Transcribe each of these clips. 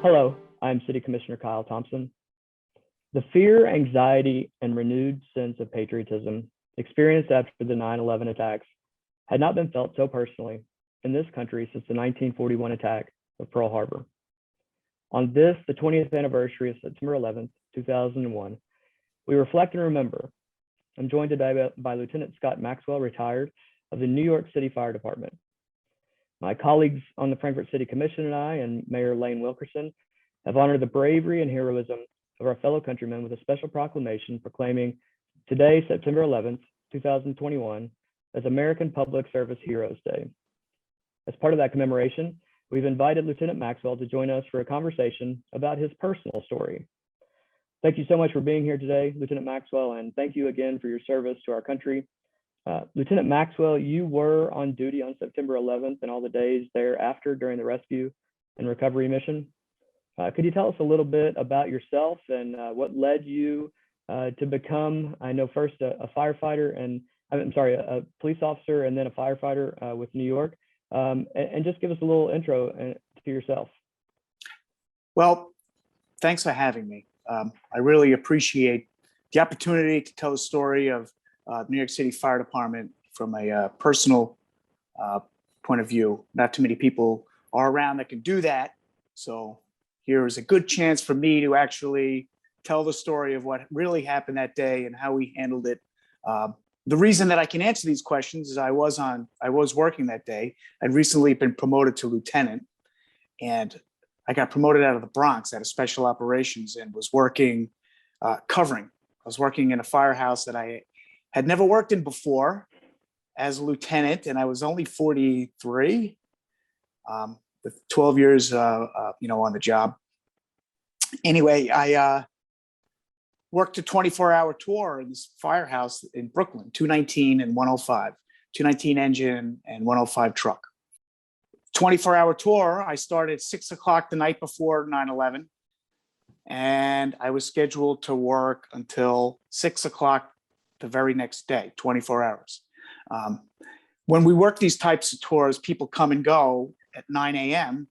Hello, I'm City Commissioner Kyle Thompson. The fear, anxiety, and renewed sense of patriotism experienced after the 9/11 attacks had not been felt so personally in this country since the 1941 attack of Pearl Harbor. On this, the 20th anniversary of September 11th, 2001, we reflect and remember. I'm joined today by Lieutenant Scott Maxwell, retired, of the New York City Fire Department. My colleagues on the Frankfort City Commission and I, and Mayor Lane Wilkerson, have honored the bravery and heroism of our fellow countrymen with a special proclamation proclaiming today, September 11th, 2021, as American Public Service Heroes Day. As part of that commemoration, we've invited Lieutenant Maxwell to join us for a conversation about his personal story. Thank you so much for being here today, Lieutenant Maxwell, and thank you again for your service to our country. Lieutenant Maxwell, you were on duty on September 11th and all the days thereafter during the rescue and recovery mission. Could you tell us a little bit about yourself and what led you to become, I know first a firefighter and a police officer and then a firefighter with New York, and just give us a little intro to yourself. Well, thanks for having me. I really appreciate the opportunity to tell the story of New York City Fire Department from a personal point of view. Not too many people are around that can do that. So here is a good chance for me to actually tell the story of what really happened that day and how we handled it. The reason that I can answer these questions is I was working that day. I'd recently been promoted to lieutenant, and I got promoted out of the Bronx out of special operations and was working covering. I was working in a firehouse that I had never worked in before as a lieutenant, and I was only 43, with 12 years, on the job. Anyway, I worked a 24-hour tour in this firehouse in Brooklyn, 219 and 105, 219 engine and 105 truck. 24-hour tour. I started at 6 o'clock the night before 9/11, and I was scheduled to work until 6 o'clock the very next day, 24 hours. When we work these types of tours, people come and go at 9 a.m.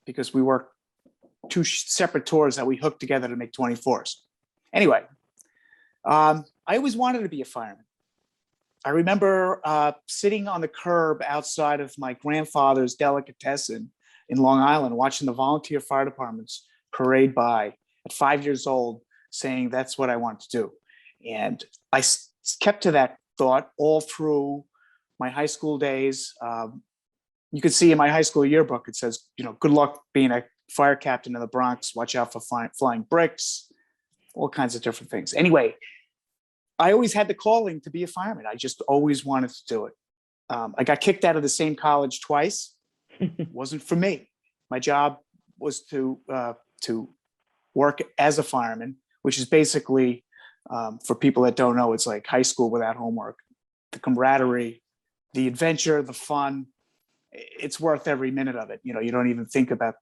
because we work two separate tours that we hook together to make 24s. Anyway, I always wanted to be a fireman. I remember sitting on the curb outside of my grandfather's delicatessen in Long Island, watching the volunteer fire departments parade by at 5 years old, saying that's what I wanted to do. And I kept to that thought all through my high school days. You can see in my high school yearbook, it says, good luck being a fire captain in the Bronx, watch out for flying bricks, all kinds of different things. Anyway, I always had the calling to be a fireman. I just always wanted to do it. I got kicked out of the same college twice. It wasn't for me. My job was to work as a fireman, which is basically, for people that don't know, it's like high school without homework. The camaraderie, the adventure, the fun, it's worth every minute of it. You don't even think about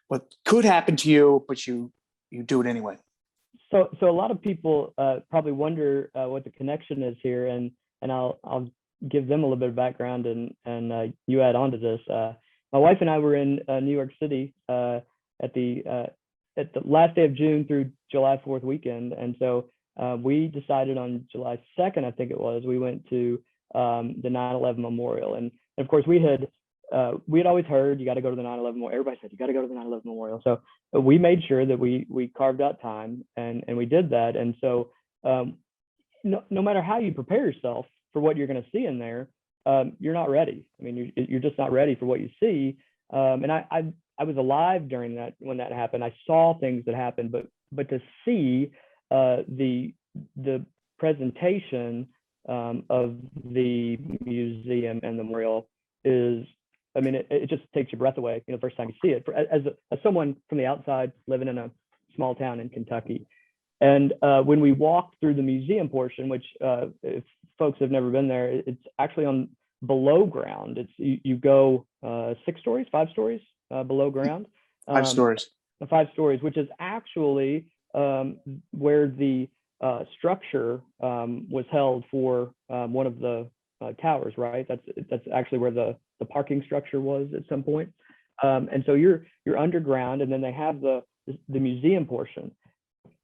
what could happen to you, but you do it anyway. So a lot of people probably wonder what the connection is here, and I'll give them a little bit of background, and you add on to this. My wife and I were in New York City at the last day of June through July 4th weekend, and so we decided on July 2nd, I think it was, we went to the 9/11 memorial, and of course we had always heard you got to go to the 9/11 memorial. Everybody said you got to go to the 9/11 memorial, so we made sure that we carved out time and we did that. And so no matter how you prepare yourself for what you're going to see in there, you're not ready. I mean, you're just not ready for what you see. And I was alive during that when that happened. I saw things that happened, but to see the presentation of the museum and the memorial is, I mean, it just takes your breath away, the first time you see it. As someone from the outside living in a small town in Kentucky. And when we walked through the museum portion, which if folks have never been there, it's actually on below ground. It's you go 5 stories below ground. 5 stories. 5 stories, which is actually where the structure was held for one of the towers, right? That's actually where the parking structure was at some point. And so you're underground, and then they have the museum portion,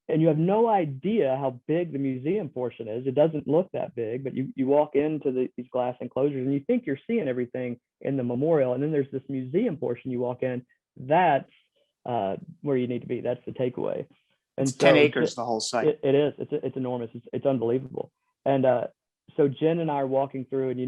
and you have no idea how big the museum portion is. It doesn't look that big, but you walk into these glass enclosures and you think you're seeing everything in the memorial, and then there's this museum portion you walk in. That's where you need to be. That's the takeaway. And it's 10 acres, the whole site. It is. It's enormous. It's unbelievable. And so Jen and I are walking through, and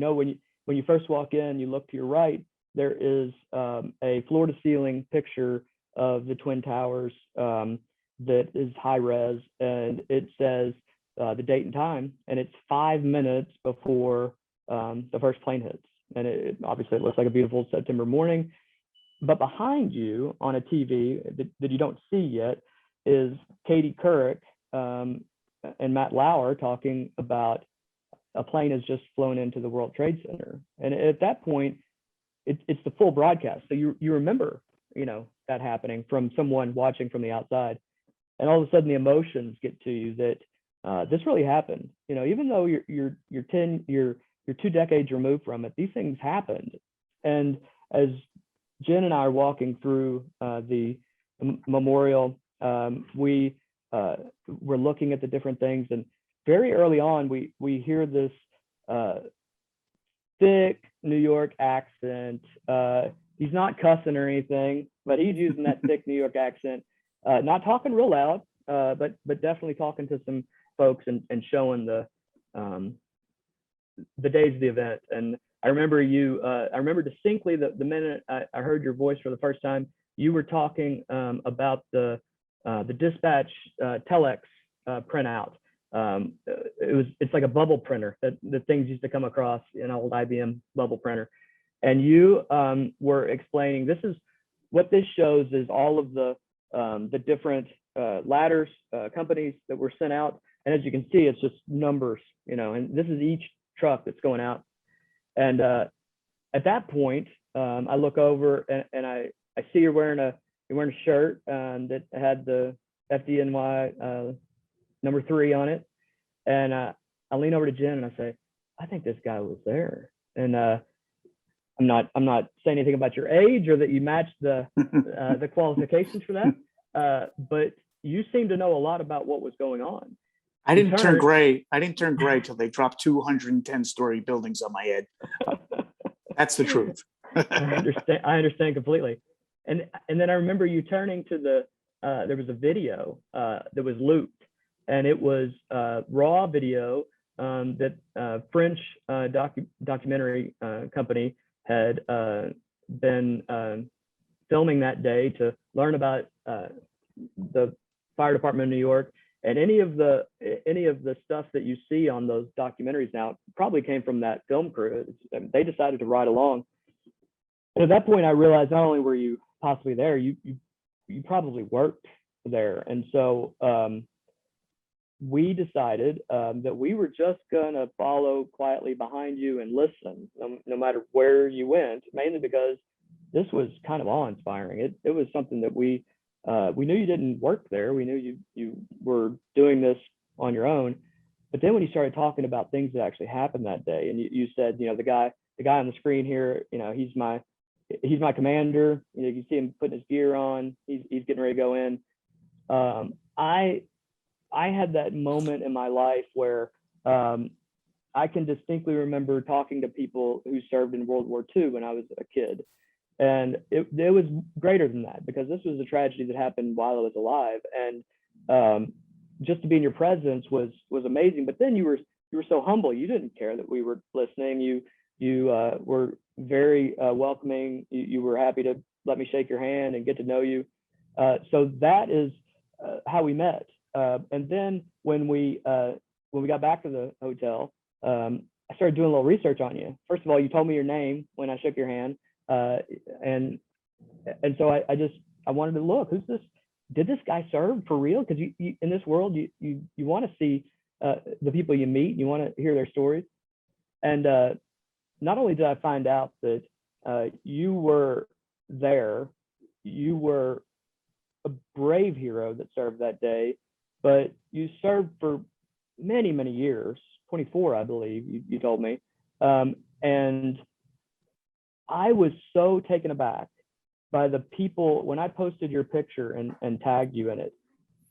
when you first walk in, you look to your right, there is a floor to ceiling picture of the Twin Towers that is high res, and it says the date and time, and it's 5 minutes before the first plane hits. And it obviously it looks like a beautiful September morning. But behind you on a TV that you don't see yet is Katie Couric and Matt Lauer talking about a plane has just flown into the World Trade Center. And at that point, it's the full broadcast. So you remember, that happening from someone watching from the outside. And all of a sudden the emotions get to you that this really happened. Even though you're 2 decades removed from it, these things happened. And as Jen and I are walking through the memorial, we're looking at the different things, and very early on we hear this thick New York accent. He's not cussing or anything, but he's using that thick New York accent, not talking real loud, but definitely talking to some folks and showing the days of the event. And I remember I remember distinctly the minute I heard your voice for the first time. You were talking about the dispatch telex printout. It's like a bubble printer that the things used to come across, an old IBM bubble printer. And you were explaining, this is what this shows is all of the different ladders, companies that were sent out. And as you can see, it's just numbers, and this is each truck that's going out. And at that point, I look over and I see you're wearing a shirt that had the FDNY number 3 on it. And I lean over to Jen and I say, I think this guy was there. And I'm not saying anything about your age or that you matched the qualifications for that, but you seem to know a lot about what was going on. I didn't turn gray till they dropped 210-story buildings on my head. That's the truth. I understand completely. And then I remember you turning to there was a video that was looped, and it was raw video that French documentary company had been filming that day to learn about the fire department of New York. And any of the stuff that you see on those documentaries now probably came from that film crew. They decided to ride along. And at that point, I realized not only were you possibly there, you probably worked there. And so we decided that we were just gonna follow quietly behind you and listen, no matter where you went, mainly because this was kind of awe-inspiring. It was something that we knew you didn't work there. We knew you were doing this on your own. But then when you started talking about things that actually happened that day, and you said, the guy on the screen here, he's my commander. You can see him putting his gear on. He's getting ready to go in. I had that moment in my life where I can distinctly remember talking to people who served in World War II when I was a kid. And it was greater than that, because this was a tragedy that happened while I was alive. And just to be in your presence was amazing. But then you were so humble. You didn't care that we were listening. You were very welcoming. You were happy to let me shake your hand and get to know you. So that is how we met. And then when we got back to the hotel, I started doing a little research on you. First of all, you told me your name when I shook your hand. And so I wanted to look, who's this? Did this guy serve for real? Because you in this world, you want to see the people you meet, you want to hear their stories. And not only did I find out that you were there, you were a brave hero that served that day, but you served for many, many years, 24, I believe you told me. And I was so taken aback by the people, when I posted your picture and tagged you in it,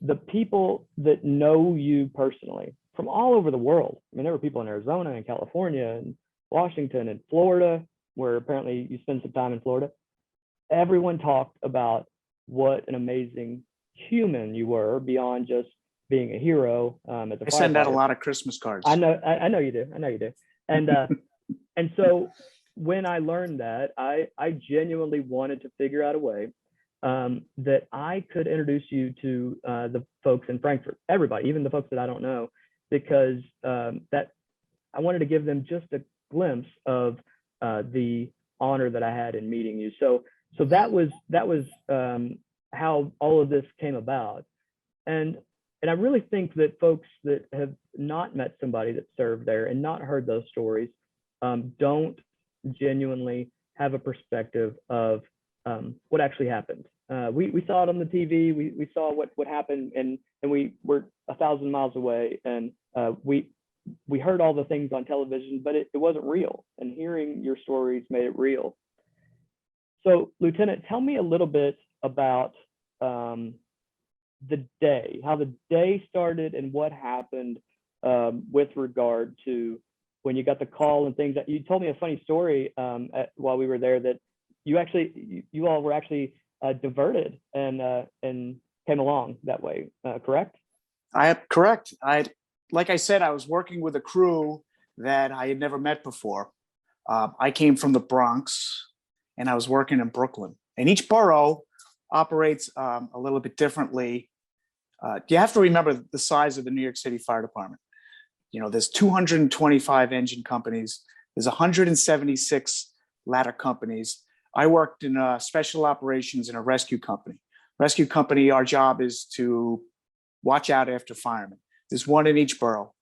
the people that know you personally from all over the world. I mean, there were people in Arizona and California and Washington and Florida, where apparently you spend some time in Florida. Everyone talked about what an amazing human you were beyond just being a hero as a I send out a firefighter. lot of Christmas cards. I know you do. I know you do. And and so when I learned that, I genuinely wanted to figure out a way that I could introduce you to the folks in Frankfort, everybody, even the folks that I don't know, because that I wanted to give them just a glimpse of the honor that I had in meeting you. So that was how all of this came about. And I really think that folks that have not met somebody that served there and not heard those stories don't genuinely have a perspective of what actually happened. We saw it on the TV. We saw what happened, and we were 1,000 miles away, and we heard all the things on television, but it wasn't real. And hearing your stories made it real. So, Lieutenant, tell me a little bit about the day, how the day started, and what happened with regard to when you got the call and things. That you told me a funny story while we were there, that you all were actually diverted and came along that way, correct? Correct. Like I said, I was working with a crew that I had never met before. I came from the Bronx, and I was working in Brooklyn. And each borough operates a little bit differently. You have to remember the size of the New York City Fire Department. You know, there's 225 engine companies. There's 176 ladder companies. I worked in special operations in a rescue company. Rescue company, our job is to watch out after firemen. There's one in each borough.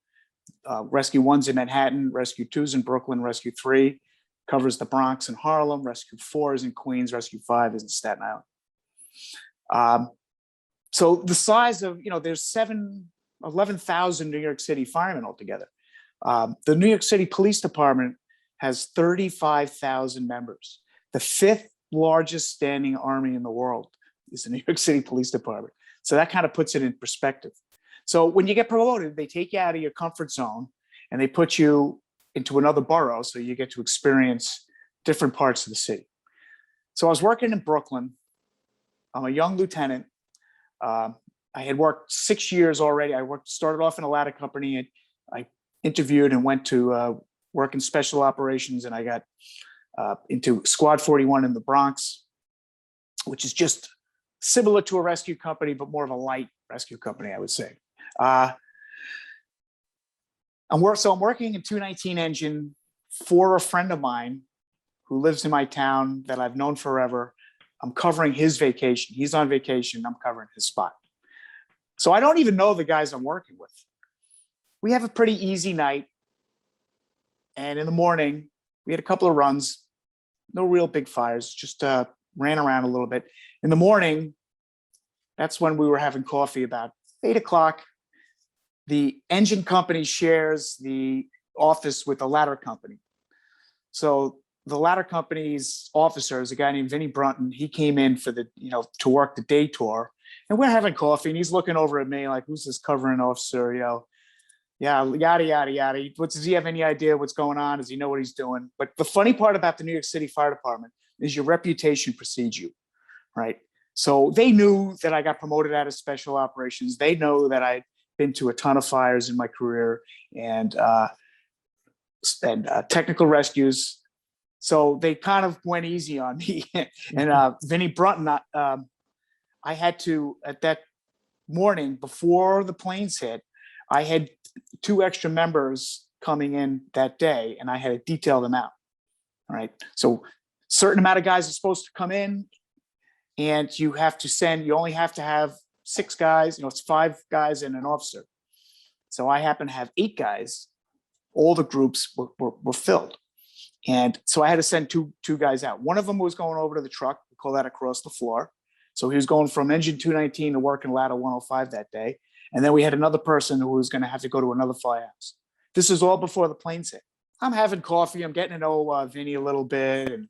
Rescue 1's in Manhattan, Rescue 2's in Brooklyn, Rescue 3 covers the Bronx and Harlem, Rescue 4 is in Queens, Rescue 5 is in Staten Island. So the size of, there's 11,000 New York City firemen altogether. The New York City Police Department has 35,000 members. The 5th largest standing army in the world is the New York City Police Department. So that kind of puts it in perspective. So when you get promoted, they take you out of your comfort zone and they put you into another borough, so you get to experience different parts of the city. So I was working in Brooklyn. I'm a young lieutenant. I had worked 6 years already. Started off in a ladder company, and I interviewed and went to work in special operations, and I got into Squad 41 in the Bronx, which is just similar to a rescue company, but more of a light rescue company, I would say. I'm working in 219 engine for a friend of mine who lives in my town that I've known forever. I'm covering his vacation. He's on vacation. I'm covering his spot. So I don't even know the guys I'm working with. We have a pretty easy night. And in the morning, we had a couple of runs, no real big fires, just ran around a little bit. In the morning, that's when we were having coffee about 8 o'clock. The engine company shares the office with the ladder company. So the ladder company's officer is a guy named Vinnie Brunton. He came in for to work the day tour, and we're having coffee, and he's looking over at me like, who's this covering officer? Yeah, yada, yada, yada. Does he have any idea what's going on? Does he know what he's doing? But the funny part about the New York City Fire Department is your reputation precedes you, right? So they knew that I got promoted out of special operations. They know that I'd been to a ton of fires in my career and technical rescues. So they kind of went easy on me. And Vinnie Brunton, I had to, at that morning before the planes hit, I had 2 extra members coming in that day, and I had to detail them out. All right. So certain amount of guys are supposed to come in, and you only have to have 6 guys, it's 5 guys and an officer. So I happen to have 8 guys. All the groups were filled. And so I had to send two guys out. One of them was going over to the truck. We call that across the floor. So he was going from engine 219 to work in ladder 105 that day. And then we had another person who was going to have to go to another firehouse. This is all before the planes hit. I'm having coffee. I'm getting to know Vinny a little bit. And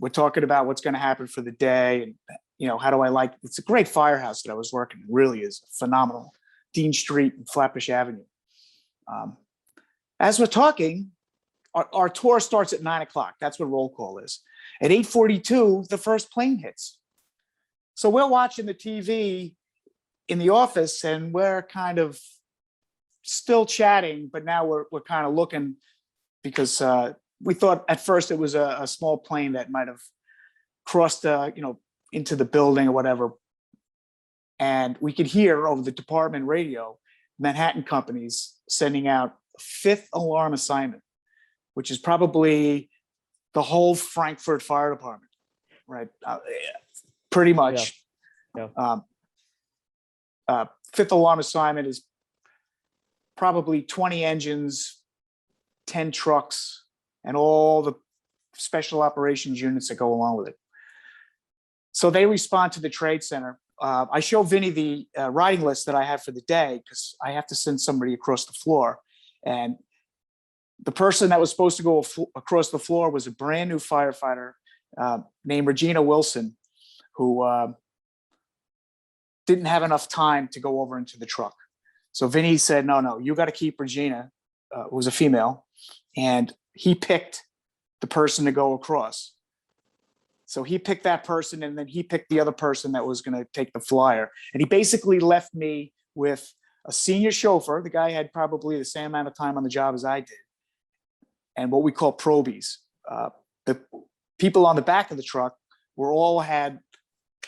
we're talking about what's going to happen for the day. And, how do I like, it's a great firehouse that I was working in. It really is phenomenal. Dean Street and Flatbush Avenue. As we're talking, our tour starts at 9:00. That's what roll call is. At 8:42, the first plane hits. So we're watching the TV in the office and we're kind of still chatting, but now we're kind of looking because we thought at first it was a small plane that might have crossed, into the building or whatever. And we could hear over the department radio, Manhattan companies sending out a 5th alarm assignment, which is probably the whole Frankfort Fire Department, right? Pretty much. Yeah. 5th alarm assignment is probably 20 engines, 10 trucks, and all the special operations units that go along with it. So they respond to the trade center. I show Vinny the riding list that I have for the day because I have to send somebody across the floor. And the person that was supposed to go across the floor was a brand new firefighter named Regina Wilson, who didn't have enough time to go over into the truck. So Vinny said, no, you got to keep Regina, who was a female. And he picked the person to go across. So he picked that person and then he picked the other person that was going to take the flyer. And he basically left me with a senior chauffeur. The guy had probably the same amount of time on the job as I did. And what we call probies. The people on the back of the truck all had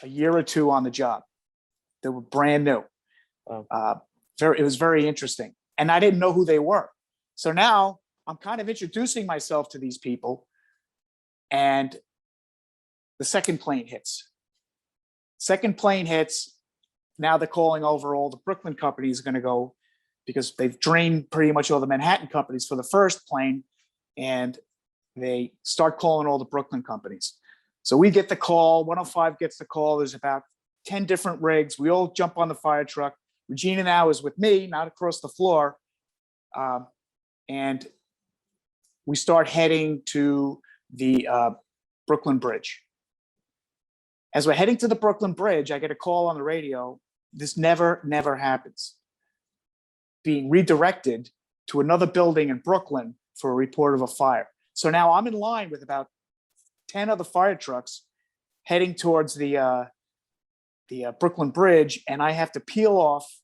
a year or two on the job. They were brand new. Wow. It was very interesting. And I didn't know who they were. So now I'm kind of introducing myself to these people. And the second plane hits. Now they're calling over all the Brooklyn companies are going to go because they've drained pretty much all the Manhattan companies for the first plane. And they start calling all the Brooklyn companies. So we get the call, 105 gets the call. There's about 10 different rigs. We all jump on the fire truck. Regina now is with me, not across the floor. And we start heading to the Brooklyn Bridge. As we're heading to the Brooklyn Bridge, I get a call on the radio. This never happens. Being redirected to another building in Brooklyn for a report of a fire. So now I'm in line with about 10 other fire trucks heading towards the Brooklyn Bridge, and I have to peel off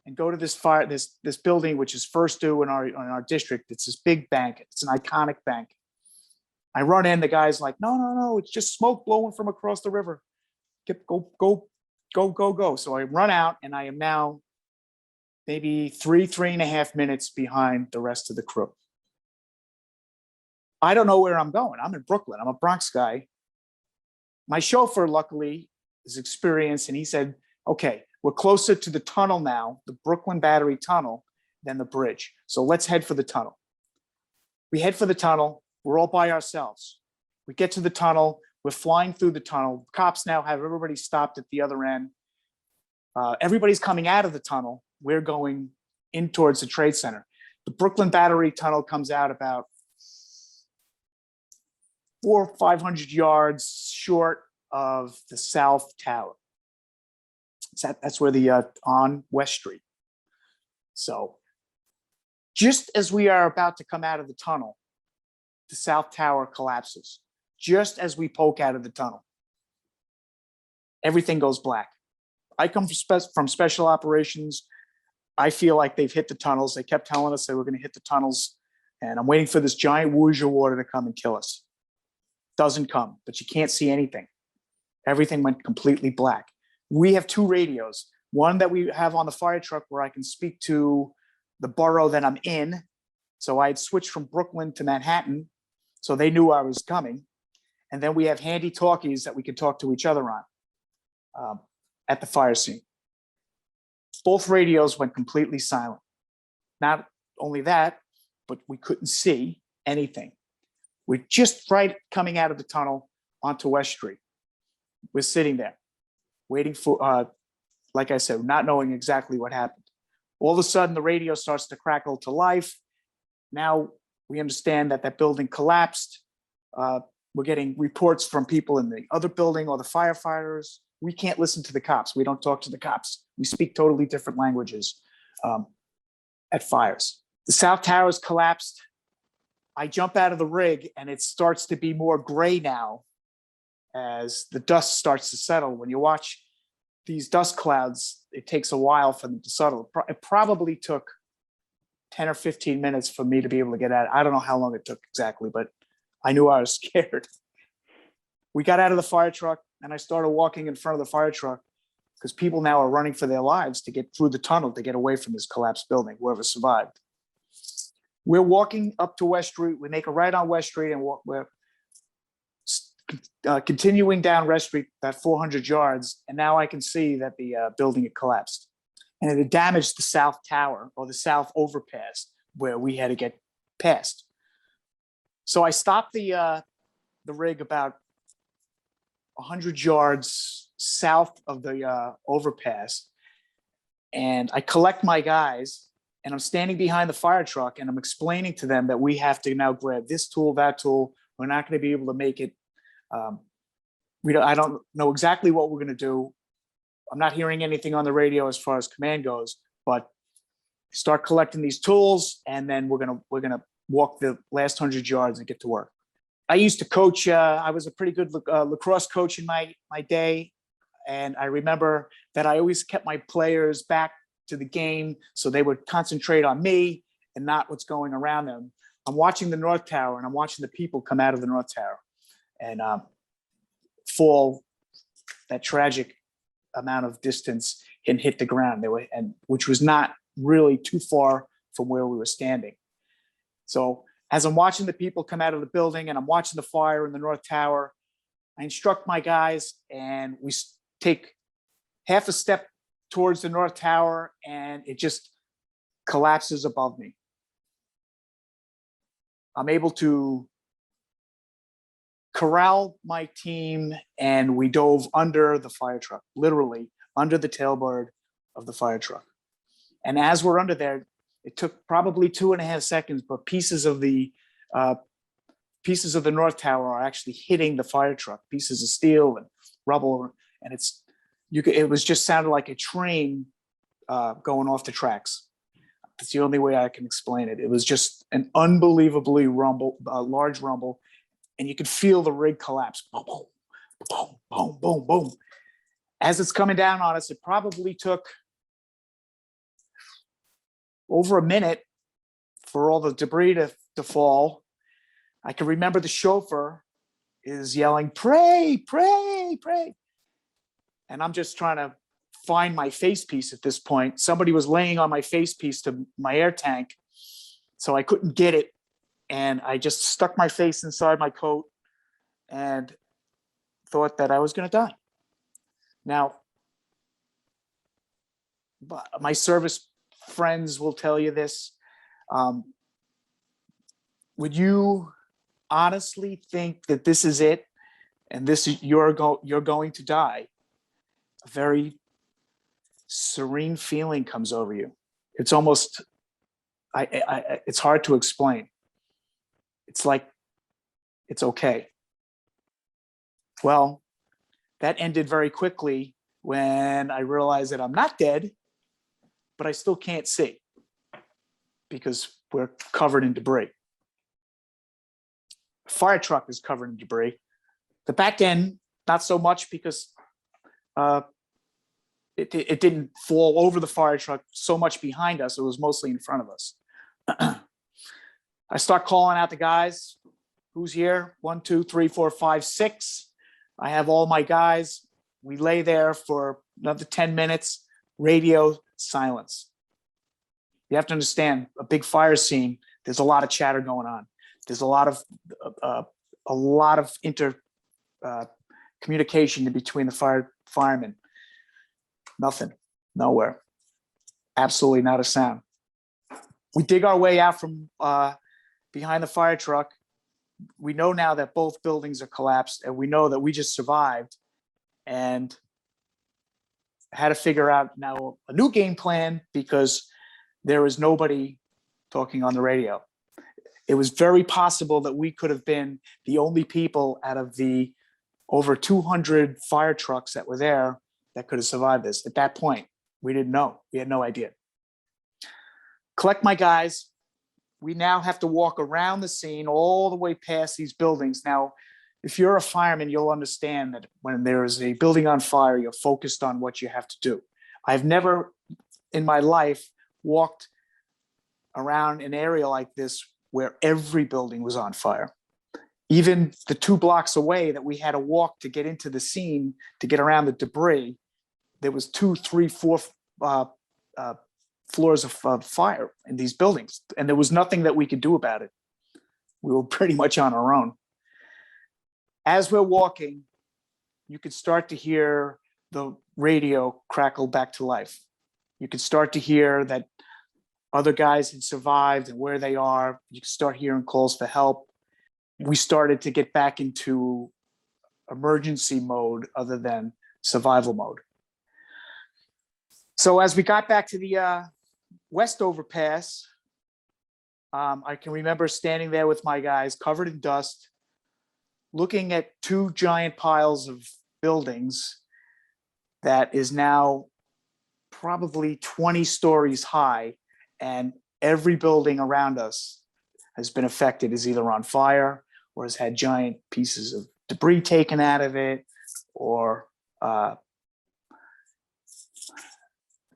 and go to this building, which is first due in our district. It's this big bank. It's an iconic bank. I run in, the guy's like, no, it's just smoke blowing from across the river. Go. So I run out and I am now maybe 3.5 minutes behind the rest of the crew. I don't know where I'm going. I'm in Brooklyn. I'm a Bronx guy. My chauffeur, luckily, is experienced, and he said, okay, we're closer to the tunnel now, the Brooklyn Battery Tunnel, than the bridge. So let's head for the tunnel. We head for the tunnel. We're all by ourselves. We get to the tunnel. We're flying through the tunnel. Cops now have everybody stopped at the other end. Everybody's coming out of the tunnel. We're going in towards the Trade Center. The Brooklyn Battery Tunnel comes out about 400 or 500 yards short of the South Tower. That's where on West Street. So just as we are about to come out of the tunnel, the South Tower collapses. Just as we poke out of the tunnel, everything goes black. I come from special operations. I feel like they've hit the tunnels. They kept telling us they were going to hit the tunnels, and I'm waiting for this giant whoosh of water to come and kill us. Doesn't come, but you can't see anything. Everything went completely black. We have two radios. One that we have on the fire truck where I can speak to the borough that I'm in. So I had switched from Brooklyn to Manhattan, so they knew I was coming. And then we have handy talkies that we could talk to each other on at the fire scene. Both radios went completely silent. Not only that, but we couldn't see anything. We're just right coming out of the tunnel onto West Street. We're sitting there waiting for, like I said, not knowing exactly what happened. All of a sudden, the radio starts to crackle to life. Now we understand that building collapsed. We're getting reports from people in the other building or the firefighters. We can't listen to the cops. We don't talk to the cops. We speak totally different languages at fires. The South Tower has collapsed. I jump out of the rig and it starts to be more gray now as the dust starts to settle. When you watch these dust clouds, it takes a while for them to settle. It probably took 10 or 15 minutes for me to be able to get out. I don't know how long it took exactly, but I knew I was scared. We got out of the fire truck and I started walking in front of the fire truck because people now are running for their lives to get through the tunnel to get away from this collapsed building, whoever survived. We're walking up to West Street. We make a right on West Street and we're continuing down West Street, that 400 yards. And now I can see that the building had collapsed and it had damaged the South Tower or the South overpass where we had to get past. So I stopped the rig about 100 yards south of the overpass, and I collect my guys, and I'm standing behind the fire truck, and I'm explaining to them that we have to now grab this tool, that tool. We're not going to be able to make it. I don't know exactly what we're going to do. I'm not hearing anything on the radio as far as command goes, but start collecting these tools, and then we're gonna walk the last 100 yards and get to work. I used to coach. I was a pretty good lacrosse coach in my day. And I remember that I always kept my players back to the game so they would concentrate on me and not what's going around them. I'm watching the North Tower and I'm watching the people come out of the North Tower and fall that tragic amount of distance and hit the ground. Which was not really too far from where we were standing. So as I'm watching the people come out of the building and I'm watching the fire in the North Tower, I instruct my guys and we take half a step towards the North Tower and it just collapses above me. I'm able to corral my team and we dove under the fire truck, literally under the tailboard of the fire truck. And as we're under there, it took probably 2.5 seconds, but pieces of the North Tower are actually hitting the fire truck, pieces of steel and rubble, and it was just sounded like a train going off the tracks. That's the only way I can explain it. It was just an unbelievably large rumble, and you could feel the rig collapse. Boom, boom, boom, boom, boom, boom. As it's coming down on us, it probably took over a minute for all the debris to fall. I can remember the chauffeur is yelling, "Pray, pray, pray." And I'm just trying to find my face piece at this point. Somebody was laying on my face piece to my air tank, so I couldn't get it. And I just stuck my face inside my coat and thought that I was going to die. Now, my service friends will tell you this. Would you honestly think that this is it and you're going to die? A very serene feeling comes over you. It's almost, it's hard to explain. It's like, it's okay. Well, that ended very quickly when I realized that I'm not dead, but I still can't see because we're covered in debris. Fire truck is covered in debris. The back end, not so much because it didn't fall over the fire truck so much behind us. It was mostly in front of us. I start calling out the guys. Who's here? 1, 2, 3, 4, 5, 6. I have all my guys. We lay there for another 10 minutes. Radio silence. You have to understand, a big fire scene, there's a lot of chatter going on. There's a lot of communication between the firemen. Nothing, nowhere, absolutely not a sound. We dig our way out from behind the fire truck. We know now that both buildings are collapsed, and we know that we just survived and had to figure out now a new game plan because there is nobody talking on the radio. It was very possible that we could have been the only people out of the over 200 fire trucks that were there that could have survived this. At that point, we didn't know. We had no idea. Collect my guys. We now have to walk around the scene all the way past these buildings. Now, if you're a fireman, you'll understand that when there is a building on fire, you're focused on what you have to do. I've never in my life walked around an area like this where every building was on fire. Even the 2 blocks away that we had to walk to get into the scene, to get around the debris, there was 2, 3, 4 floors of fire in these buildings. And there was nothing that we could do about it. We were pretty much on our own. As we're walking, you could start to hear the radio crackle back to life. You could start to hear that other guys had survived and where they are. You could start hearing calls for help. We started to get back into emergency mode other than survival mode. So as we got back to the West overpass, I can remember standing there with my guys covered in dust, looking at 2 giant piles of buildings that is now probably 20 stories high, and every building around us has been affected, is either on fire or has had giant pieces of debris taken out of it, or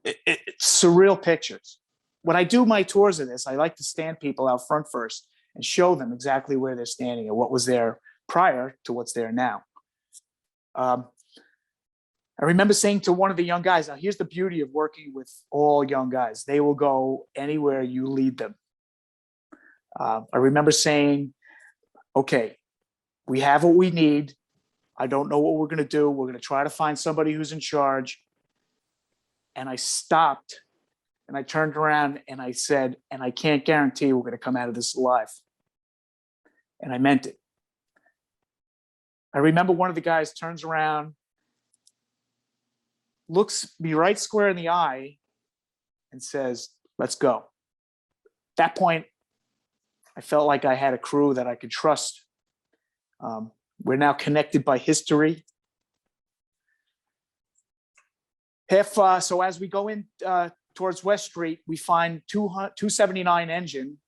it's surreal pictures. When I do my tours of this, I like to stand people out front first and show them exactly where they're standing and what was there prior to what's there now. I remember saying to one of the young guys, now here's the beauty of working with all young guys. They will go anywhere you lead them. I remember saying, okay, we have what we need. I don't know what we're going to do. We're going to try to find somebody who's in charge. And I stopped and I turned around and I said, and I can't guarantee we're going to come out of this alive. And I meant it. I remember one of the guys turns around, looks me right square in the eye and says, let's go. At that point, I felt like I had a crew that I could trust. We're now connected by history. So as we go in towards West Street, we find 279 engine,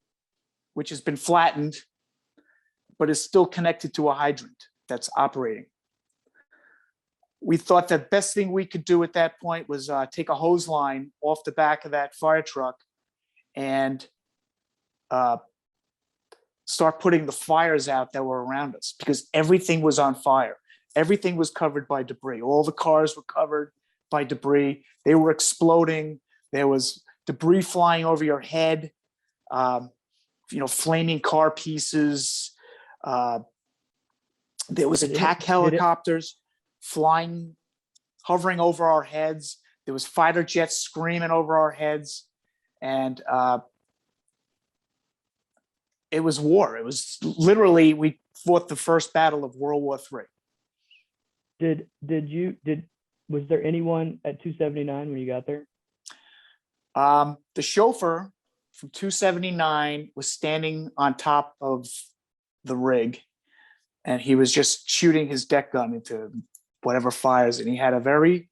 which has been flattened, but is still connected to a hydrant that's operating. We thought the best thing we could do at that point was take a hose line off the back of that fire truck and start putting the fires out that were around us, because everything was on fire. Everything was covered by debris. All the cars were covered by debris. They were exploding. There was debris flying over your head, flaming car pieces. There was attack helicopters flying, hovering over our heads. There was fighter jets screaming over our heads. And it was war. It was literally, we fought the first battle of World War III. Was there anyone at 279 when you got there? The chauffeur from 279 was standing on top of the rig, and he was just shooting his deck gun into whatever fires. And he had a very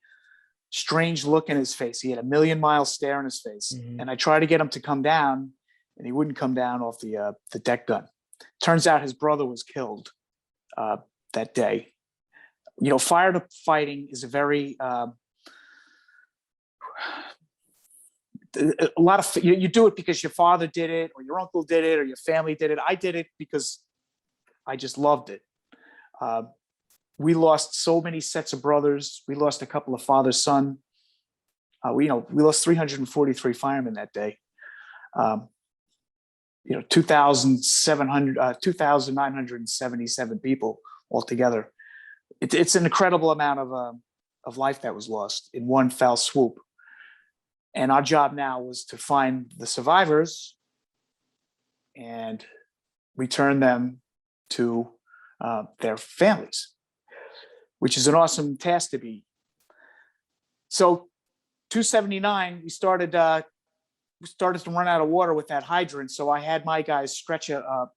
strange look in his face. He had a million-mile stare in his face. Mm-hmm. And I tried to get him to come down, and he wouldn't come down off the deck Turns out his brother was killed that day. Firefighting is a very a lot of you do it because your father did it, or your uncle did it, or your family did it. I did it because I just loved it. We lost so many sets of brothers. We lost a couple of father-son. We lost 343 firemen that day. 2,977 people altogether. It's an incredible amount of life that was lost in one foul swoop. And our job now was to find the survivors and return them to their families, which is an awesome task to be. So 279, we started started to run out of water with that hydrant. So I had my guys stretch a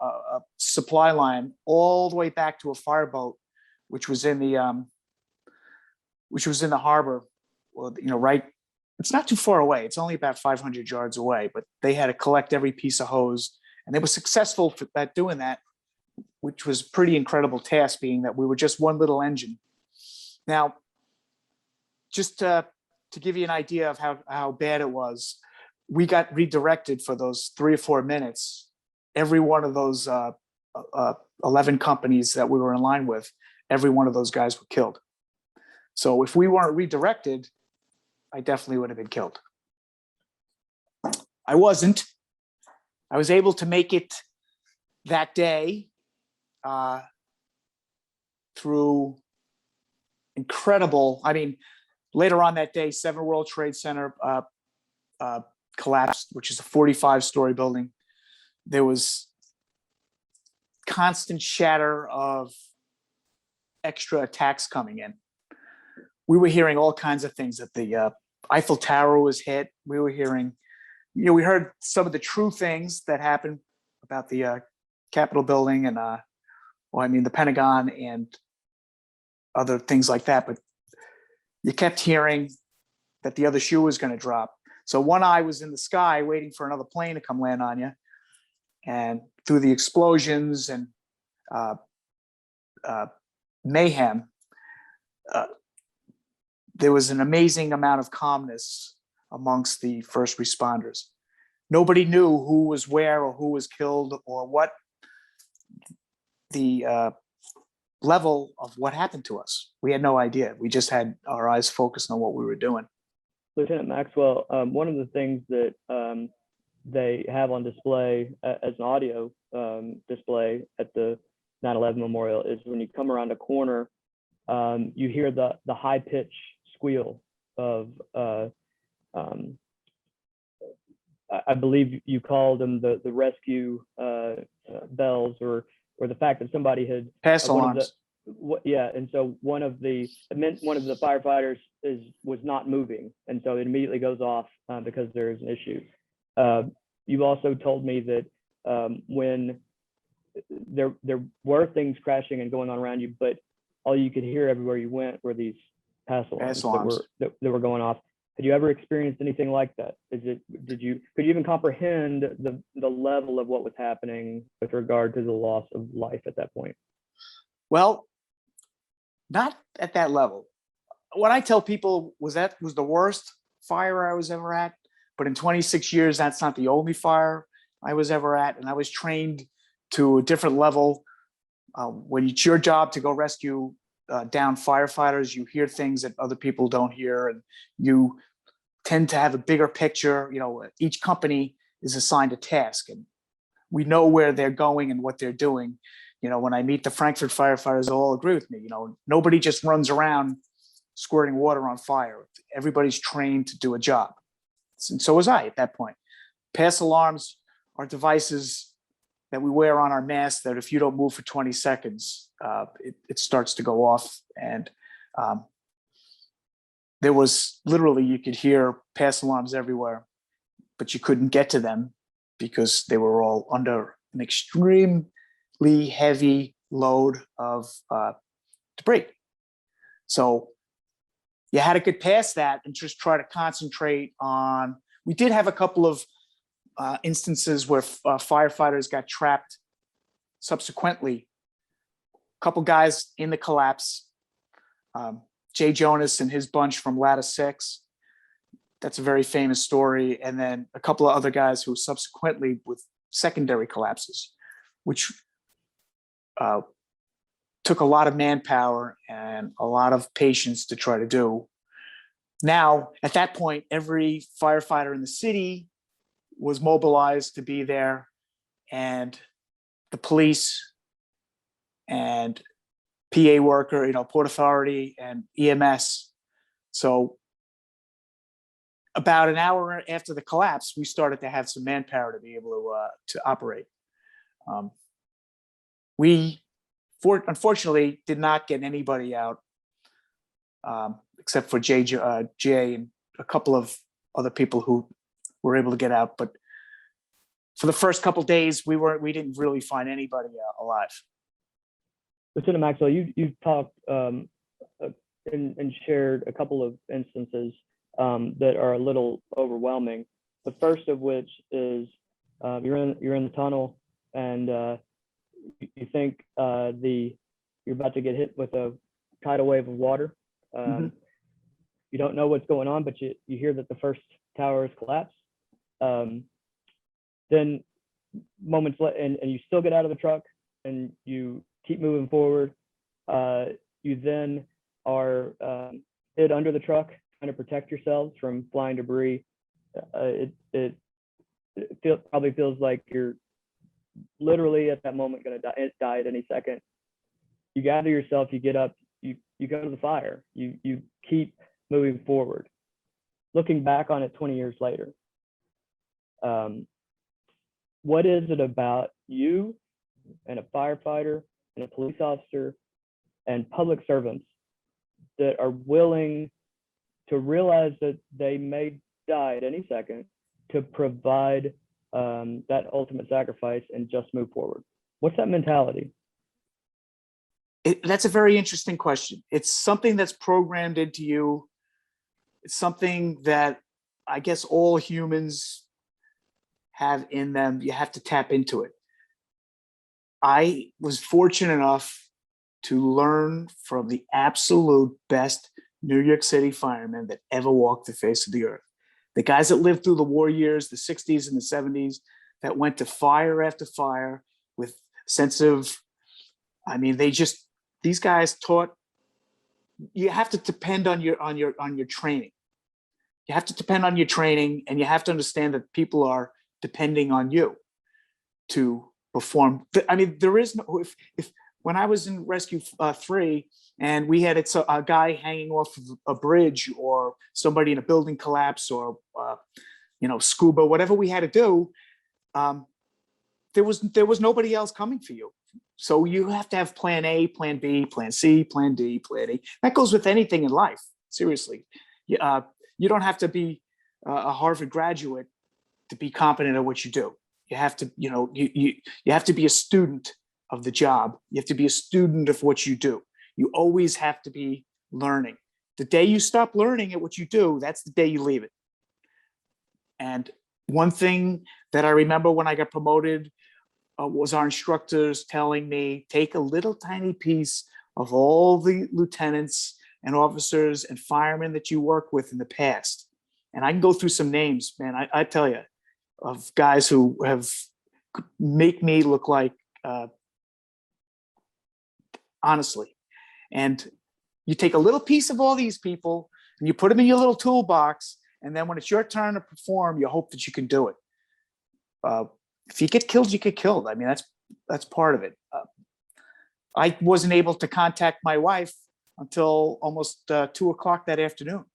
supply line all the way back to a fireboat, which was in the harbor. Well, right. It's not too far away. It's only about 500 yards away, but they had to collect every piece of hose, and they were successful at doing that, which was a pretty incredible task, being that we were just one little engine. Now, just to give you an idea of how bad it was, we got redirected for those 3 or 4 minutes. Every one of those 11 companies that we were in line with, every one of those guys were killed. So if we weren't redirected, I definitely would have been killed. I wasn't. I was able to make it that day through incredible, later on that day, 7 World Trade Center collapsed, which is a 45-story building. There was constant shatter of extra attacks coming in. We were hearing all kinds of things, that the Eiffel Tower was hit. We were hearing, we heard some of the true things that happened about the Capitol building and, the Pentagon and other things like that. But you kept hearing that the other shoe was going to drop. So one eye was in the sky waiting for another plane to come land on you. And through the explosions and mayhem, there was an amazing amount of calmness amongst the first responders. Nobody knew who was where or who was killed or what the level of what happened to us. We had no idea. We just had our eyes focused on what we were doing. Lieutenant Maxwell, one of the things that they have on display as an audio display at the 9/11 Memorial is when you come around a corner, you hear the high pitch squeal of I believe you called them the rescue bells, or the fact that somebody had pass alarms. And so one of the firefighters was not moving, and so it immediately goes off because there is an issue. You also told me that when there were things crashing and going on around you, but all you could hear everywhere you went were these pass alarms that were going off. Had you ever experienced anything like that? Could you even comprehend the level of what was happening with regard to the loss of life at that point? Well, not at that level. What I tell people was that was the worst fire I was ever at. But in 26 years, that's not the only fire I was ever at. And I was trained to a different level. When it's your job to go rescue down firefighters, you hear things that other people don't hear, and you tend to have a bigger picture. Each company is assigned a task, and we know where they're going and what they're doing. When I meet the Frankfort firefighters, they'll all agree with me. Nobody just runs around squirting water on fire. Everybody's trained to do a job. And so was I at that point. Pass alarms are devices that we wear on our masks that if you don't move for 20 seconds, it starts to go off. And there was literally, you could hear pass alarms everywhere, but you couldn't get to them because they were all under an extremely heavy load of debris. So you had to get past that and just try to concentrate on. We did have a couple of instances where firefighters got trapped subsequently. A couple guys in the collapse. Jay Jonas and his bunch from Ladder 6. That's a very famous story. And then a couple of other guys who subsequently with secondary collapses, which took a lot of manpower and a lot of patience to try to do. Now, at that point, every firefighter in the city was mobilized to be there, and the police and PA worker, Port Authority and EMS. So about an hour after the collapse, we started to have some manpower to be able to operate. We unfortunately did not get anybody out except for Jay and a couple of other people who were able to get out. But for the first couple of days, we didn't really find anybody alive. Lieutenant Maxwell, you've talked and shared a couple of instances that are a little overwhelming. The first of which is you're in the tunnel and you think you're about to get hit with a tidal wave of water. You don't know what's going on, but you hear that the first tower has collapsed. Then moments later, and you still get out of the truck and you keep moving forward. You then are hid under the truck, trying to protect yourselves from flying debris. It probably feels like you're literally at that moment going to die at any second. You gather yourself, you get up, you go to the fire, you keep moving forward. Looking back on it 20 years later, what is it about you and a firefighter and a police officer and public servants that are willing to realize that they may die at any second to provide that ultimate sacrifice and just move forward? What's that mentality? That's a very interesting question. It's something that's programmed into you. It's something that I guess all humans have in them. You have to tap into it. I was fortunate enough to learn from the absolute best New York City firemen that ever walked the face of the earth. The guys that lived through the war years, the 60s and the 70s, that went to fire after fire with a sense of, these guys taught, you have to depend on your training. You have to depend on your training, and you have to understand that people are depending on you to perform. There is no, if when I was in Rescue 3 and we had a guy hanging off of a bridge or somebody in a building collapse or, scuba, whatever we had to do, there was nobody else coming for you. So you have to have plan A, plan B, plan C, plan D, plan E. That goes with anything in life. Seriously. You don't have to be a Harvard graduate to be competent at what you do. You have to, you have to be a student of the job. You have to be a student of what you do. You always have to be learning. The day you stop learning at what you do, that's the day you leave it. And one thing that I remember when I got promoted was our instructors telling me, take a little tiny piece of all the lieutenants and officers and firemen that you work with in the past. And I can go through some names, man, I tell you, of guys who have make me look like, honestly. And you take a little piece of all these people and you put them in your little toolbox. And then when it's your turn to perform, you hope that you can do it. If you get killed, you get killed. That's part of it. I wasn't able to contact my wife until almost 2:00 that afternoon.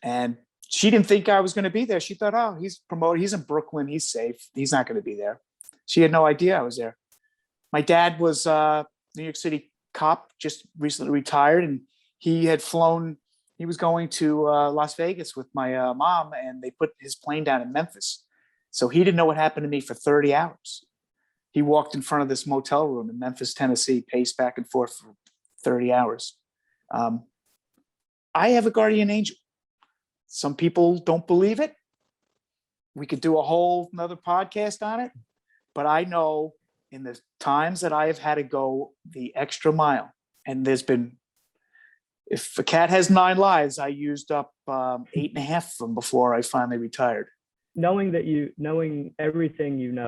And she didn't think I was going to be there. She thought, oh, he's promoted. He's in Brooklyn. He's safe. He's not going to be there. She had no idea I was there. My dad was a New York City cop, just recently retired. And he had flown. He was going to Las Vegas with my mom, and they put his plane down in Memphis. So he didn't know what happened to me for 30 hours. He walked in front of this motel room in Memphis, Tennessee, paced back and forth for 30 hours. I have a guardian angel. Some people don't believe it. We could do a whole another podcast on it. But I know in the times that I have had to go the extra mile, and there's been, if a cat has 9 lives, I used up 8.5 of them before I finally retired. Knowing everything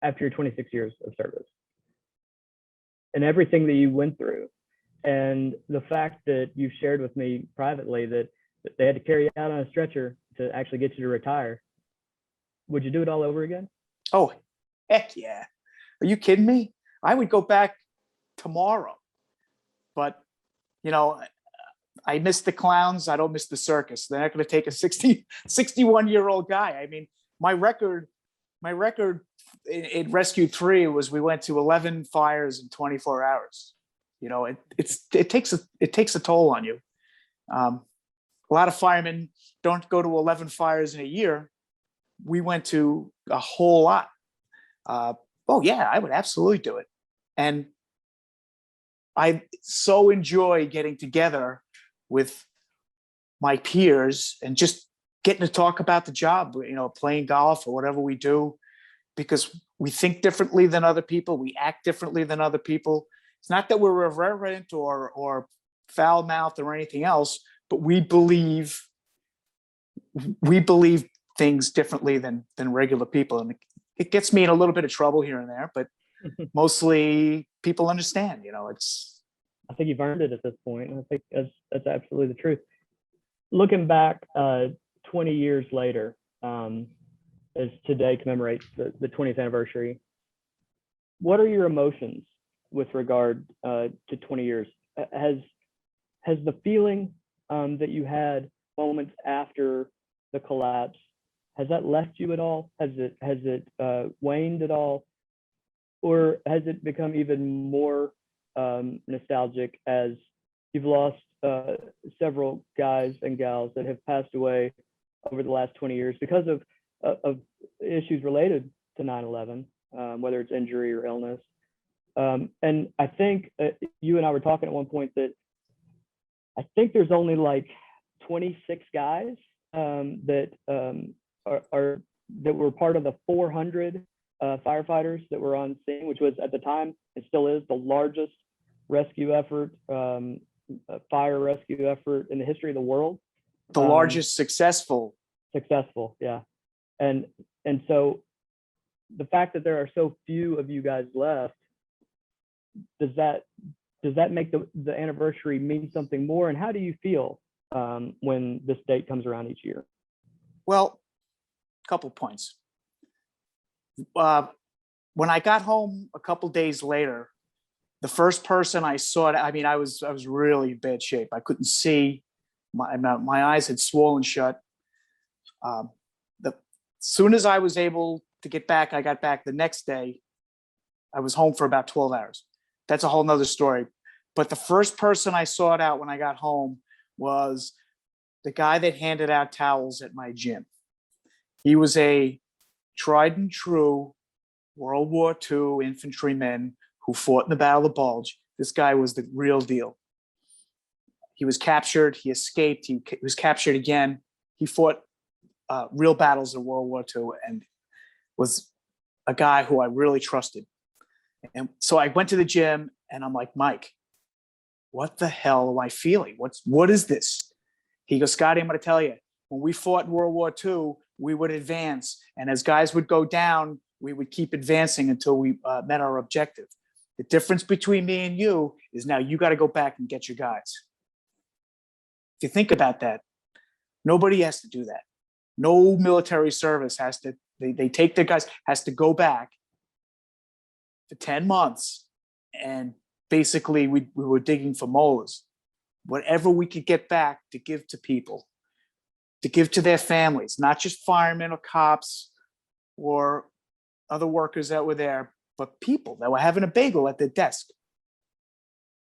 after your 26 years of service and everything that you went through, and the fact that you shared with me privately that they had to carry you out on a stretcher to actually get you to retire, would you do it all over again? Oh, heck yeah. Are you kidding me? I would go back tomorrow. But, I miss the clowns. I don't miss the circus. They're not going to take a 61-year-old guy. My record in Rescue 3 was we went to 11 fires in 24 hours. It takes a toll on you. a lot of firemen don't go to 11 fires in a year. We went to a whole lot. Oh yeah, I would absolutely do it. And I so enjoy getting together with my peers and just getting to talk about the job, playing golf or whatever we do, because we think differently than other people. We act differently than other people. It's not that we're irreverent or foul mouthed or anything else, but we believe things differently than regular people. And it gets me in a little bit of trouble here and there, but mostly people understand, I think you've earned it at this point. And I think that's absolutely the truth. Looking back 20 years later, as today commemorates the 20th anniversary, what are your emotions with regard to 20 years? Has the feeling that you had moments after the collapse, has that left you at all? Has it waned at all? Or has it become even more nostalgic as you've lost several guys and gals that have passed away over the last 20 years because of issues related to 9/11, whether it's injury or illness. And I think you and I were talking at one point that I think there's only like 26 guys that were part of the 400 firefighters that were on scene, which was at the time, it still is, the largest rescue effort, fire rescue effort in the history of the world. The largest successful, yeah. And so the fact that there are so few of you guys left, does that make the anniversary mean something more? And how do you feel when this date comes around each year? Well, a couple points. When I got home a couple days later, the first person I saw, I was really in bad shape. I couldn't see. My eyes had swollen shut. As soon as I was able to get back, I got back the next day. I was home for about 12 hours. That's a whole nother story. But the first person I sought out when I got home was the guy that handed out towels at my gym. He was a tried and true World War II infantryman who fought in the Battle of the Bulge. This guy was the real deal. He was captured. He escaped. He was captured again. He fought real battles in World War II and was a guy who I really trusted. And so I went to the gym and I'm like, Mike, what the hell am I feeling? What is this? He goes, Scotty, I'm going to tell you, when we fought in World War II, we would advance. And as guys would go down, we would keep advancing until we met our objective. The difference between me and you is now you got to go back and get your guys. If you think about that, nobody has to do that. No military service has to, they take their guys, has to go back for 10 months. And basically we were digging for molars. Whatever we could get back to give to people, to give to their families, not just firemen or cops or other workers that were there, but people that were having a bagel at their desk.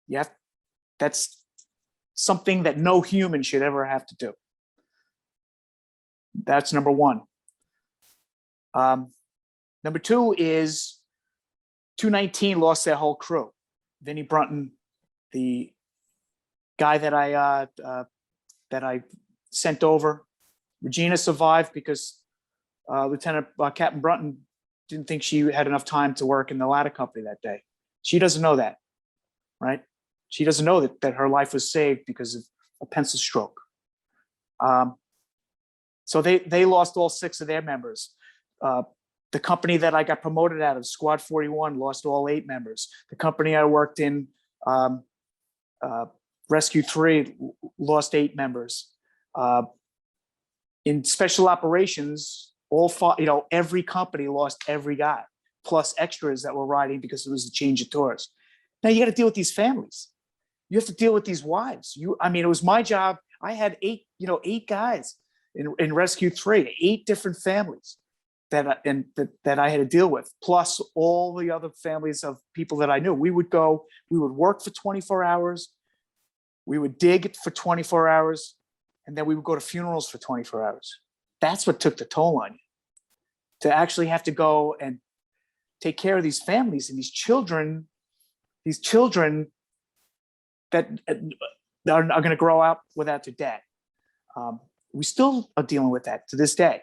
Yeah, that's something that no human should ever have to do. That's number one. Number two is 219 lost their whole crew. Vinnie Brunton, the guy that I sent over. Regina survived because Lieutenant Captain Brunton didn't think she had enough time to work in the ladder company that day. She doesn't know that, right? She doesn't know that her life was saved because of a pencil stroke. So they lost all 6 of their members. The company that I got promoted out of, Squad 41, lost all 8 members. The company I worked in, Rescue 3, lost 8 members. In special operations, every company lost every guy, plus extras that were riding because it was a change of tours. Now you got to deal with these families. You have to deal with these wives. It was my job. I had 8 guys in Rescue 3, 8 different families that I had to deal with, plus all the other families of people that I knew. We would work for 24 hours. We would dig for 24 hours. and then we would go to funerals for 24 hours. That's what took the toll on you, to actually have to go and take care of these families and these children that are going to grow up without their dad. We still are dealing with that to this day.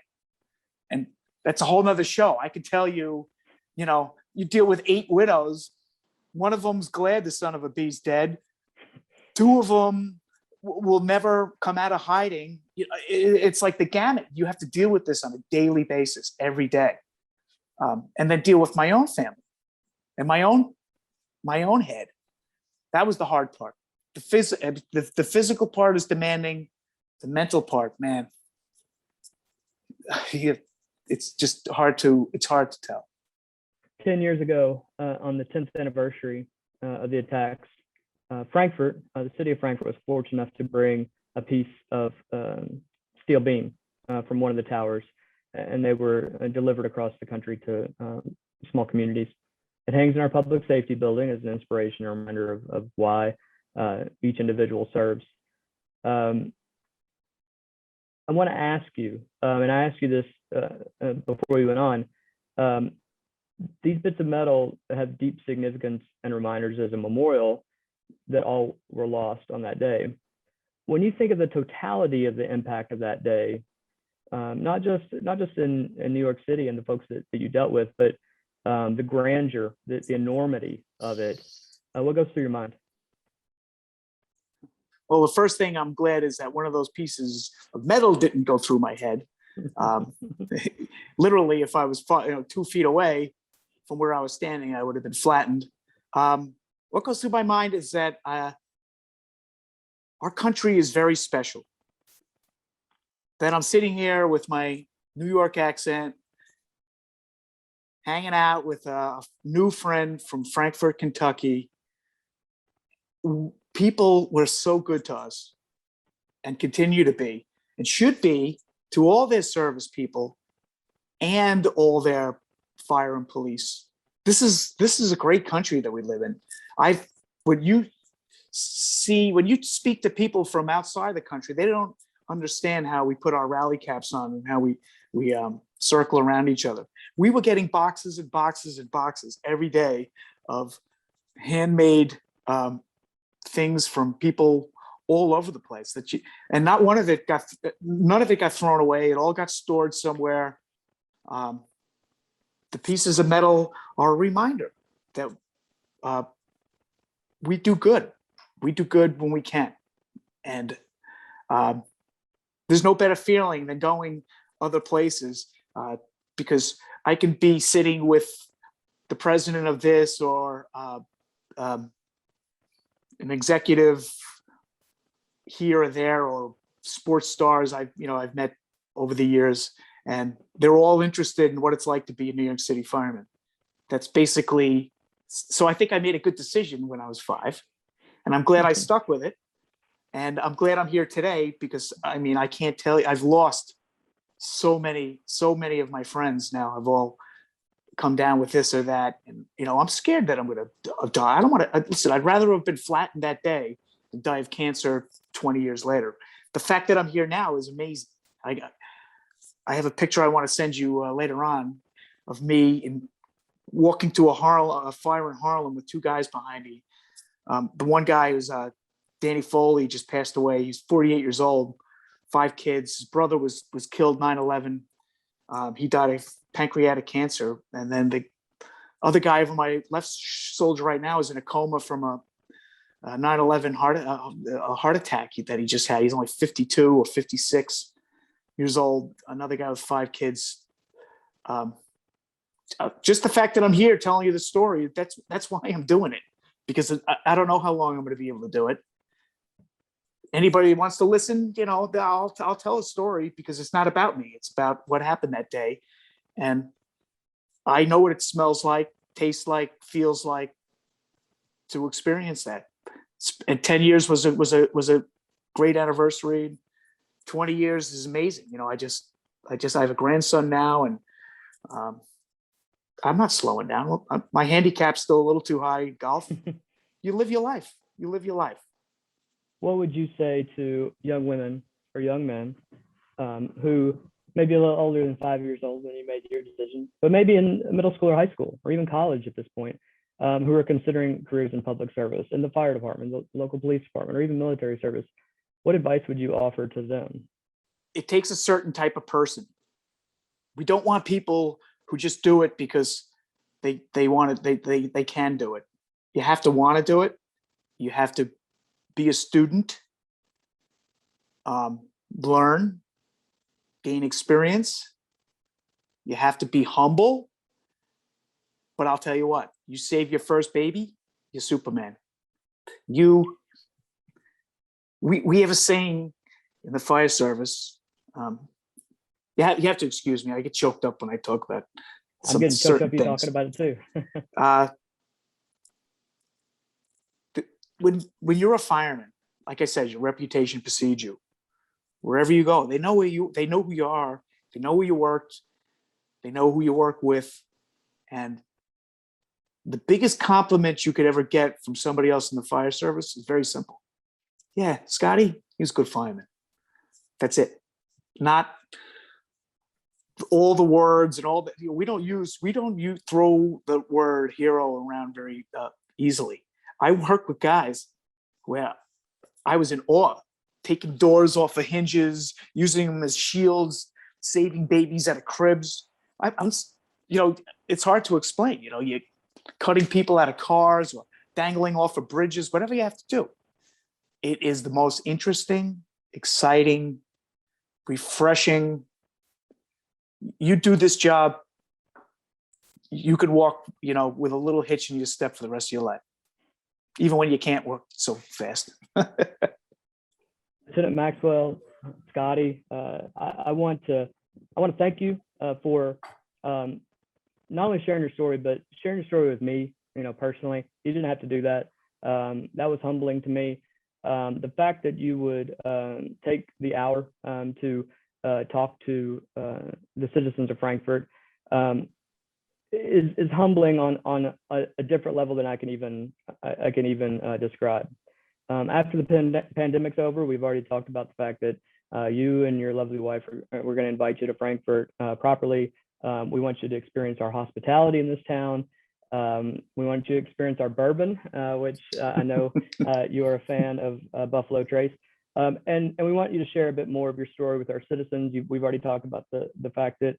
And that's a whole nother show. I can tell you, you deal with 8 widows. One of them's glad the son of a bee's dead. 2 of them will never come out of hiding. It's like the gamut. You have to deal with this on a daily basis, every day. And then deal with my own family and my own head. That was the hard part. The physical part is demanding. The mental part, man, it's just hard to tell. 10 years ago, on the 10th anniversary of the attacks, Frankfort, the city of Frankfort, was fortunate enough to bring a piece of steel beam from one of the towers, and they were delivered across the country to small communities. It hangs in our public safety building as an inspiration, a reminder of why each individual serves. I want to ask you, and I asked you this before we went on, these bits of metal have deep significance and reminders as a memorial that all were lost on that day. When you think of the totality of the impact of that day, not just in New York City and the folks that you dealt with, but the grandeur, the enormity of it, what goes through your mind? Well, the first thing I'm glad is that one of those pieces of metal didn't go through my head. Literally, if I was 2 feet away from where I was standing, I would have been flattened. What goes through my mind is that our country is very special. That I'm sitting here with my New York accent, hanging out with a new friend from Frankfort, Kentucky. People were so good to us and continue to be and should be to all their service people and all their fire and police. This is a great country that we live in. When you speak to people from outside the country, they don't understand how we put our rally caps on and how we circle around each other. We were getting boxes and boxes and boxes every day of handmade things from people all over the place and none of it got thrown away. It all got stored somewhere. The pieces of metal are a reminder that we do good. We do good when we can. And there's no better feeling than going other places because I can be sitting with the president of this or an executive here or there, or sports stars I've met over the years, and they're all interested in what it's like to be a New York City fireman. That's basically, so I think I made a good decision when I was 5, and I'm glad I stuck with it. And I'm glad I'm here today because I can't tell you, I've lost so many of my friends now have all come down with this or that. And, I'm scared that I'm going to die. I don't want to, listen, I'd rather have been flattened that day than die of cancer 20 years later. The fact that I'm here now is amazing. I have a picture I want to send you later on of me walking to a fire in Harlem with 2 guys behind me. The one guy is Danny Foley, just passed away. He's 48 years old, 5 kids. His brother was killed 9/11. He died of pancreatic cancer. And then the other guy over my left shoulder right now is in a coma from a 9/11 heart attack that he just had. He's only 52 or 56 years old. Another guy with 5 kids. Just the fact that I'm here telling you the story, that's why I'm doing it, because I don't know how long I'm going to be able to do it. Anybody who wants to listen, I'll tell a story, because it's not about me. It's about what happened that day. And I know what it smells like, tastes like, feels like to experience that. And 10 years was a great anniversary. 20 years is amazing. I have a grandson now, and I'm not slowing down. My handicap's still a little too high. Golf. You live your life. What would you say to young women or young men who may be a little older than 5 years old when you made your decision, but maybe in middle school or high school or even college at this point, who are considering careers in public service, in the fire department, the local police department, or even military service, what advice would you offer to them? It takes a certain type of person. We don't want people who just do it because they want it, they can do it. You have to want to do it. You have to be a student, learn, gain experience. You have to be humble. But I'll tell you what, you save your first baby, you're Superman. We have a saying in the fire service. You have to excuse me. I get choked up when I talk about I'm getting choked up you talking about it too. When you're a fireman, like I said, your reputation precedes you. Wherever you go, they know who you are, they know where you worked, they know who you work with. And the biggest compliment you could ever get from somebody else in the fire service is very simple. Yeah, Scotty, he was a good fireman. That's it. Not all the words and all that. We don't throw the word hero around very easily. I work with guys where I was in awe, taking doors off of hinges, using them as shields, saving babies out of cribs. I'm it's hard to explain. You're cutting people out of cars or dangling off of bridges, whatever you have to do. It is the most interesting, exciting, refreshing. You do this job, you could walk, with a little hitch in your step for the rest of your life, even when you can't work so fast. Lieutenant Maxwell, Scotty, I want to thank you for not only sharing your story, but sharing your story with me, personally. You didn't have to do that. That was humbling to me. The fact that you would take the hour to talk to the citizens of Frankfort is humbling on a different level than I can even describe. After the pandemic's over, we've already talked about the fact that you and your lovely wife we're going to invite you to Frankfort properly. We want you to experience our hospitality in this town. We want you to experience our bourbon, which I know you are a fan of Buffalo Trace. And we want you to share a bit more of your story with our citizens. We've already talked about the fact that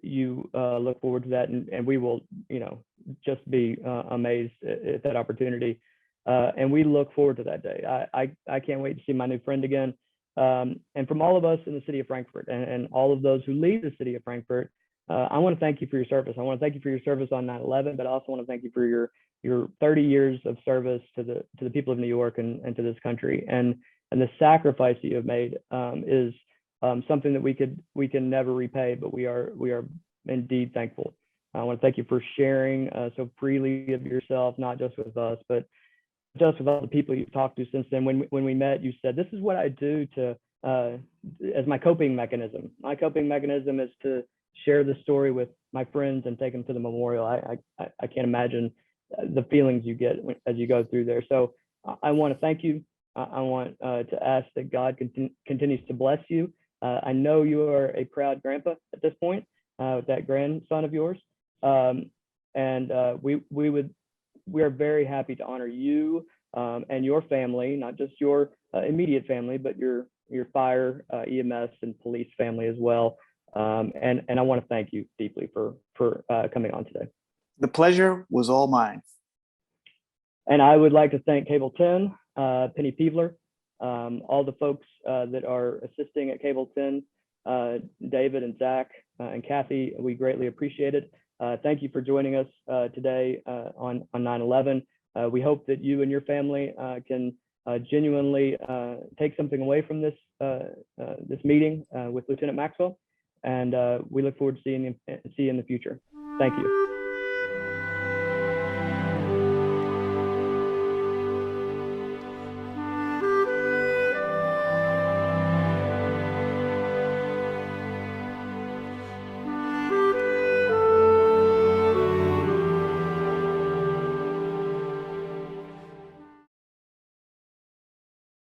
you look forward to that, and we will, just be amazed at that opportunity. And we look forward to that day. I can't wait to see my new friend again. And from all of us in the city of Frankfort and all of those who leave the city of Frankfort, I want to thank you for your service. I want to thank you for your service on 9/11, but I also want to thank you for your 30 years of service to the people of New York and to this country. And the sacrifice that you have made is something that we can never repay, but we are indeed thankful. I want to thank you for sharing so freely of yourself, not just with us, but just with all the people you've talked to since then. When we met, you said, "This is what I do as my coping mechanism. My coping mechanism is to share the story with my friends and take them to the memorial." I can't imagine the feelings you get as you go through there. So I want to thank you. I want to ask that God continues to bless you. I know you are a proud grandpa at this point with that grandson of yours. We are very happy to honor you and your family, not just your immediate family, but your fire, EMS, and police family as well. And I want to thank you deeply for coming on today. The pleasure was all mine. And I would like to thank Cable 10, Penny Peevler, all the folks that are assisting at Cable 10, David and Zach and Kathy. We greatly appreciate it. Thank you for joining us today on 9/11. We hope that you and your family can genuinely take something away from this meeting with Lieutenant Maxwell, and we look forward to seeing you in the future. Thank you.